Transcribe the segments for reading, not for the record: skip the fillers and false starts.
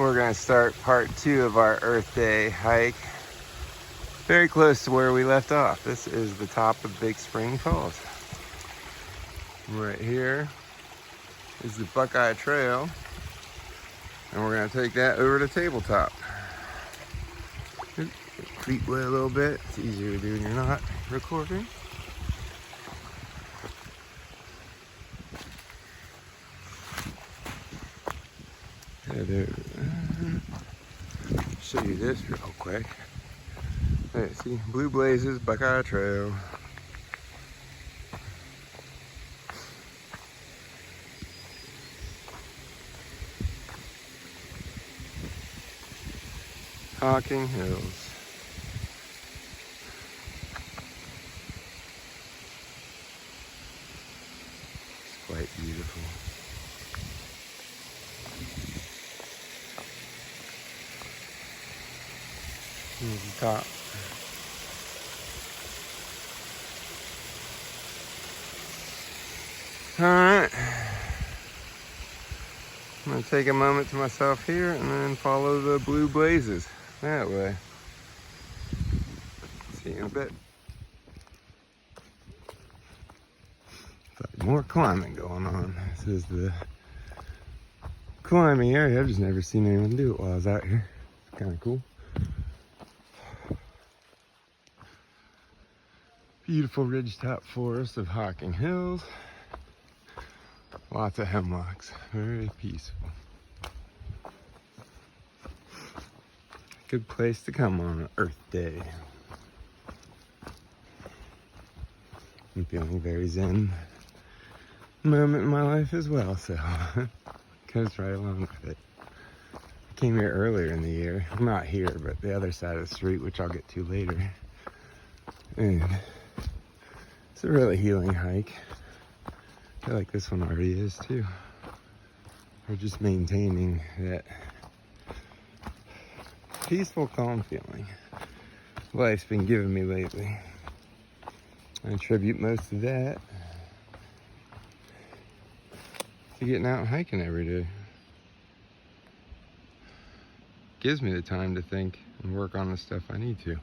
We're gonna start part 2 of our Earth Day hike. Very close to where we left off. This is the top of Big Spring Falls. Right here is the Buckeye Trail. And we're gonna take that over to Tabletop. Feet wet a little bit. It's easier to do when you're not recording. Show you this real quick. Hey, see, Blue Blazes, Buckeye Trail. Hocking Hills. It's quite beautiful. Here's the top. Alright. I'm going to take a moment to myself here and then follow the Blue Blazes that way. See you in a bit. But more climbing going on. This is the climbing area. I've just never seen anyone do it while I was out here. It's kind of cool. Beautiful ridgetop forest of Hocking Hills. Lots of hemlocks. Very peaceful. Good place to come on an Earth Day. I'm feeling very zen moment in my life as well, so goes right along with it. I came here earlier in the year. Not here, but the other side of the street, which I'll get to later. And it's a really healing hike. I feel like this one already is too. We're just maintaining that peaceful, calm feeling life's been giving me lately. I attribute most of that to getting out and hiking every day. Gives me the time to think and work on the stuff I need to.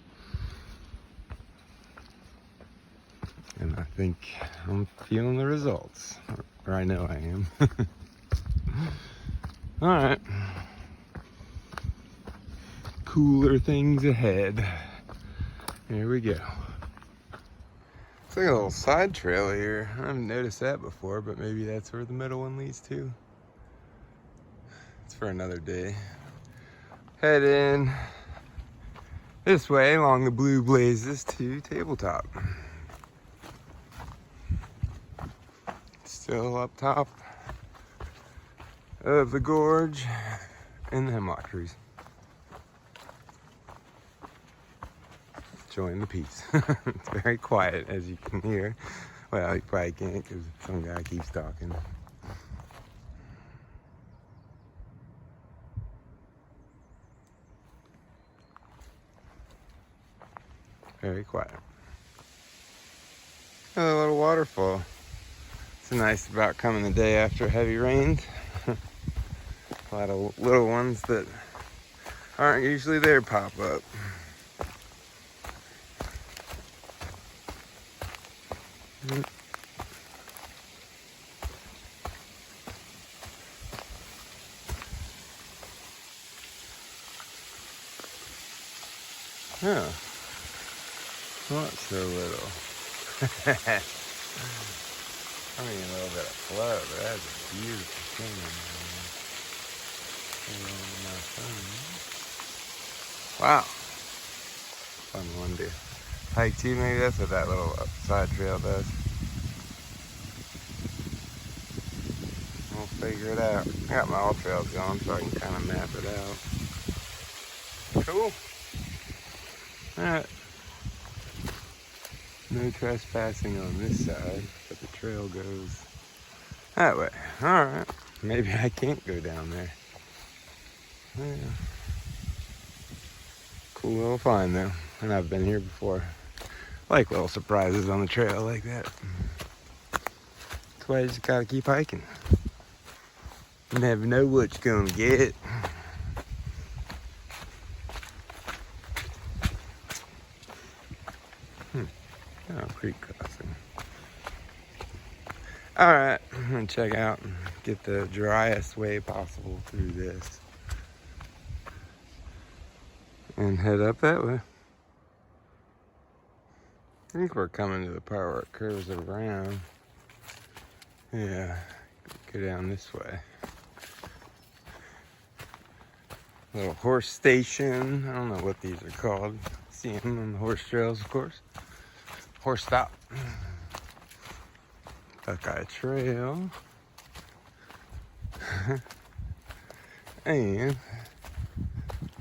And I think I'm feeling the results. Or I know I am. Alright. Cooler things ahead. Here we go. It's like a little side trail here. I haven't noticed that before, but maybe that's where the middle one leads to. It's for another day. Head in this way along the Blue Blazes to Tabletop. Still up top of the gorge and the hemlock trees. Enjoying the peace. It's very quiet, as you can hear. Well, you probably can't because some guy keeps talking. Very quiet. A little waterfall. It's nice about coming the day after heavy rains. A lot of little ones that aren't usually there pop up. Oh, not so little. I mean, a little bit of flow, but that's a beautiful thing. Wow. Fun one to hike too, maybe that's what that little side trail does. We'll figure it out. I got my all trails going so I can kind of map it out. Cool. Alright. No trespassing on this side, but the trail goes that way. Alright. Maybe I can't go down there. Yeah. Cool little find though. And I've been here before. I like little surprises on the trail like that. That's why you just gotta keep hiking. You never know what you're gonna get. creek crossing. Alright, I'm gonna check out and get the driest way possible through this. And head up that way. I think we're coming to the part where it curves around. Yeah, go down this way. Little horse station. I don't know what these are called. See them on the horse trails, of course. Horse stop. Buckeye Trail. And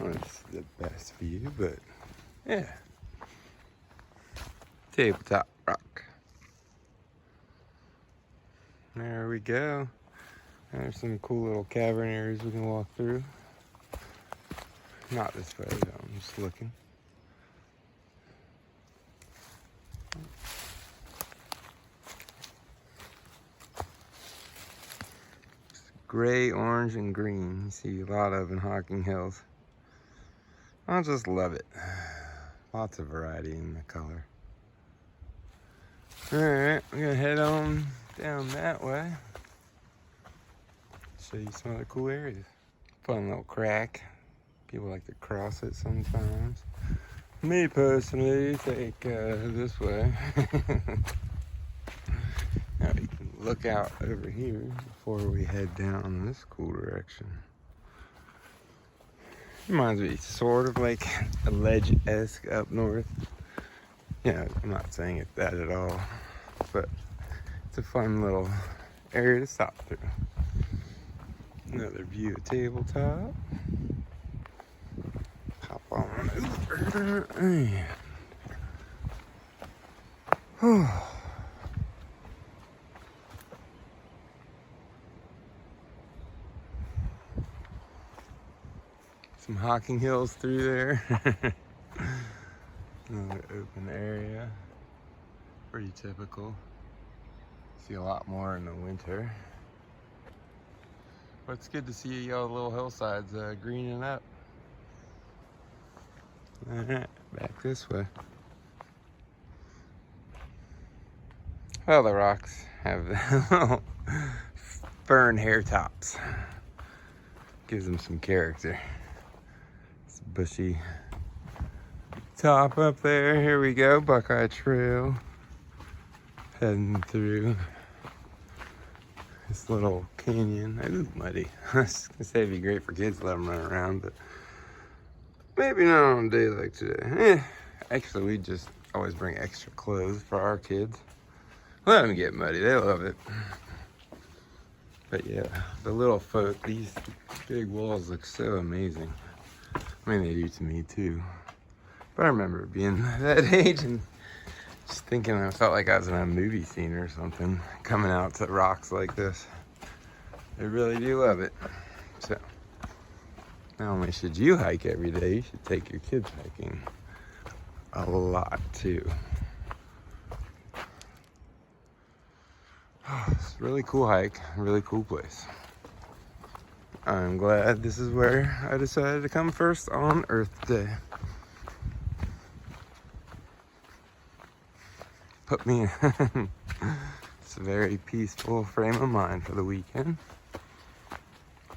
well, it's the best view, but yeah. Tabletop Rock. There we go. There's some cool little cavern areas we can walk through. Not this way, though. I'm just looking. It's gray, orange, and green. You see a lot of in Hocking Hills. I just love it. Lots of variety in the color. Alright, we're gonna head on down that way. Show you some other cool areas. Fun little crack. People like to cross it sometimes. Me personally take this way. Now you can look out over here before we head down this cool direction. Reminds me sort of like a ledge-esque up north. Yeah, I'm not saying it's that at all, but it's a fun little area to stop through. Another view of Tabletop. Hop on over and some Hocking Hills through there. Another open area. Pretty typical. See a lot more in the winter. But it's good to see all the little hillsides greening up. Alright, back this way. Well, the rocks have little fern hair tops. Gives them some character. It's bushy top up there. Here we go, Buckeye Trail. Heading through this little canyon. It's muddy. I was gonna say it'd be great for kids to let them run around, but maybe not on a day like today. Actually, we just always bring extra clothes for our kids. Let them get muddy, they love it. But yeah, the little folk, these big walls look so amazing. I mean, they do to me too. But I remember being that age and just thinking I felt like I was in a movie scene or something, coming out to rocks like this. They really do love it. So, not only should you hike every day, you should take your kids hiking a lot too. It's a really cool hike, a really cool place. I'm glad this is where I decided to come first on Earth Day. Put me in it's a very peaceful frame of mind for the weekend.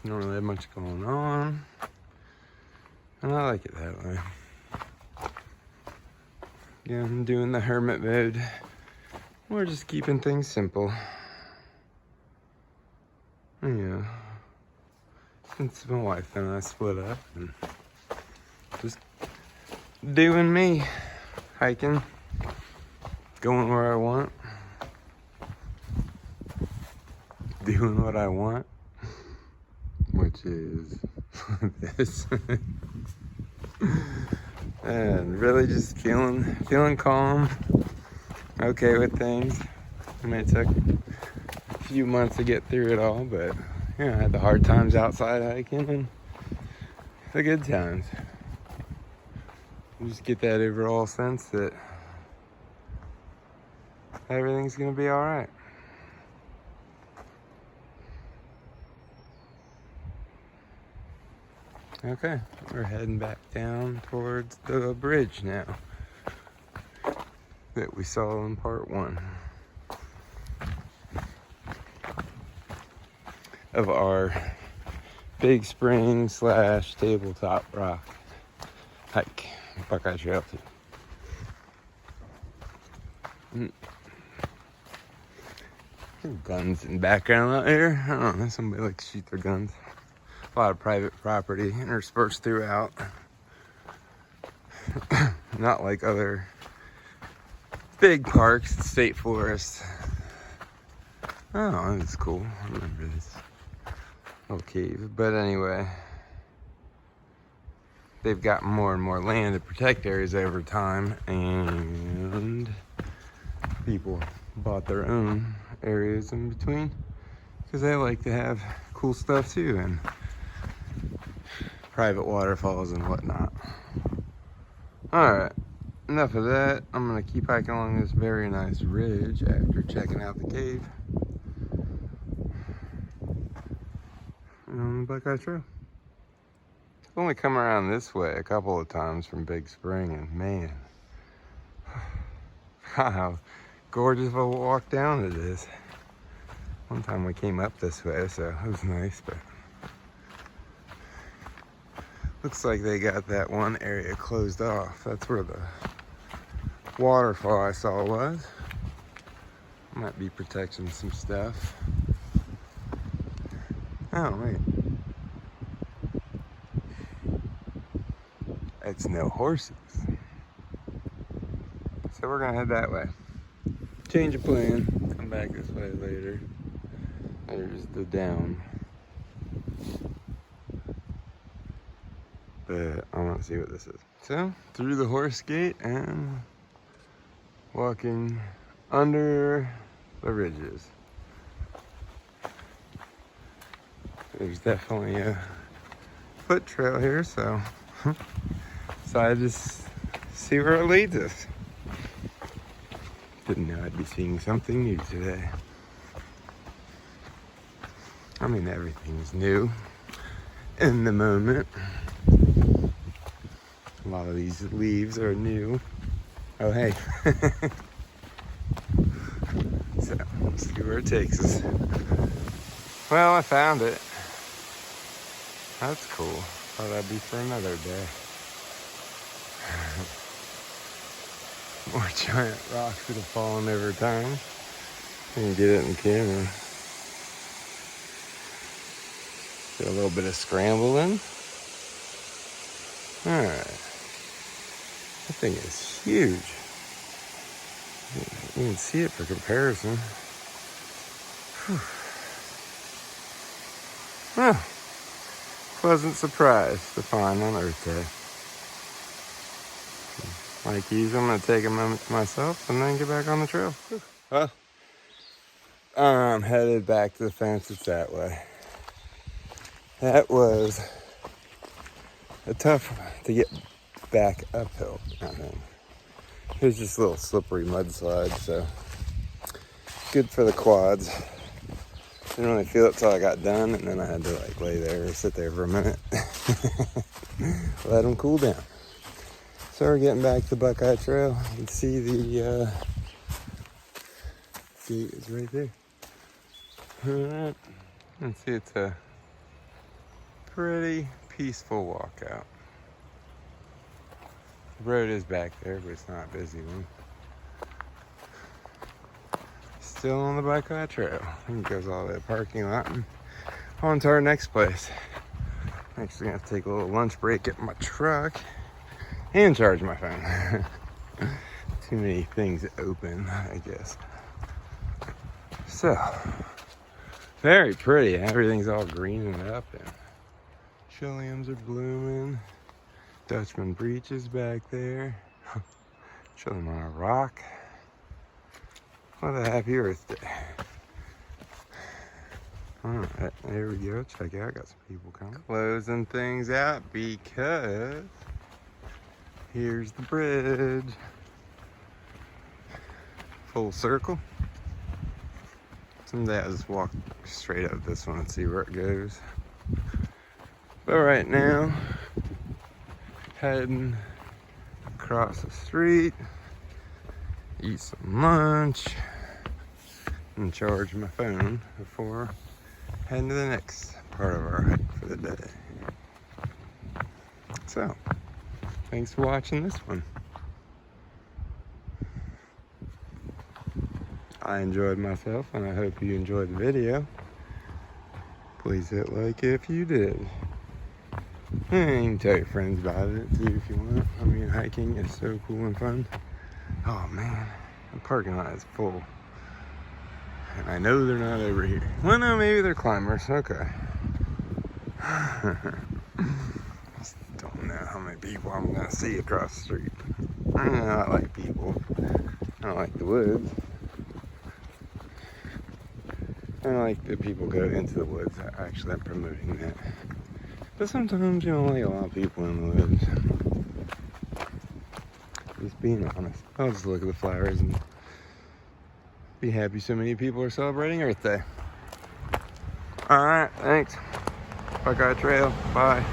Don't really have much going on, and I like it that way. Yeah, I'm doing the hermit mode. We're just keeping things simple. Yeah, since my wife and I split up, and just doing me, hiking, going where I want, doing what I want, which is this, and really just feeling calm, okay with things. I mean, it took a few months to get through it all, but yeah, I had the hard times outside hiking and the good times. You just get that overall sense that everything's gonna be all right. Okay, we're heading back down towards the bridge now. that we saw in part 1 of our Big Spring / Tabletop Rock hike, Buckeye Trail 2. Guns in the background out here. I don't know, somebody likes to shoot their guns. A lot of private property interspersed throughout. Not like other big parks, state forests. Oh, that's cool. I remember this little cave. But anyway, they've got more and more land to protect areas over time, and people bought their own areas in between because they like to have cool stuff too, and private waterfalls and whatnot. Alright, enough of that. I'm gonna keep hiking along this very nice ridge after checking out the cave on the Buckeye Trail. I've only come around this way a couple of times from Big Spring, and man, how gorgeous of a walk down it is. One time we came up this way, so it was nice, but looks like they got that one area closed off. That's where the waterfall I saw was. Might be protecting some stuff. Oh, wait. It's no horses. So we're gonna head that way. Change of plan. Come back this way later. There's the down. But I want to see what this is. So, through the horse gate and walking under the ridges. There's definitely a foot trail here, so I just see where it leads us. Didn't know I'd be seeing something new today. I mean, everything's new in the moment. A lot of these leaves are new. Oh, hey. So, let's see where it takes us. Well, I found it. That's cool. Thought that'd be for another day. More giant rocks that have fallen over time. Can get it in the camera. Get a little bit of scrambling. Alright. That thing is huge. You can see it for comparison. Whew. Well, pleasant surprise to find on Earth Day. Like usual, I'm going to take a moment to myself and then get back on the trail. Well, I'm headed back to the fence. It's that way. That was a tough to get back uphill, I think. Here's just a little slippery mudslide, so good for the quads. Didn't really feel it till I got done, and then I had to like lay there or sit there for a minute. Let them cool down. So we're getting back to Buckeye Trail. You can see the gate is right there. Alright. You can see it's a pretty peaceful walkout. The road is back there, but it's not a busy one. Still on the Buckeye Trail. It goes all the way to the parking lot and on to our next place. I'm actually gonna have to take a little lunch break at my truck and charge my phone. Too many things open, I guess. So, very pretty. Everything's all greening up and Chiliums are blooming. Dutchman Breach is back there. Chilling on a rock. What a happy Earth Day. Alright, there we go. Check it out. Got some people coming. Closing things out because here's the bridge. Full circle. Someday I'll just walk straight up this one and see where it goes. But right now, heading across the street eat some lunch, and charge my phone before heading to the next part of our hike for the day. So, thanks for watching this one. I enjoyed myself, and I hope you enjoyed the video. Please hit like if you did. And you can tell your friends about it too if you want. I mean, hiking is so cool and fun. Oh man, the parking lot is full. And I know they're not over here. Well, no, maybe they're climbers. Okay. Just don't know how many people I'm gonna see across the street. I like people. I don't like the woods. I don't like that people go into the woods. Actually, I'm promoting that. But sometimes you don't like a lot of people in the woods. Just being honest. I'll just look at the flowers and be happy so many people are celebrating Earth Day. Alright, thanks. Buckeye Trail. Bye.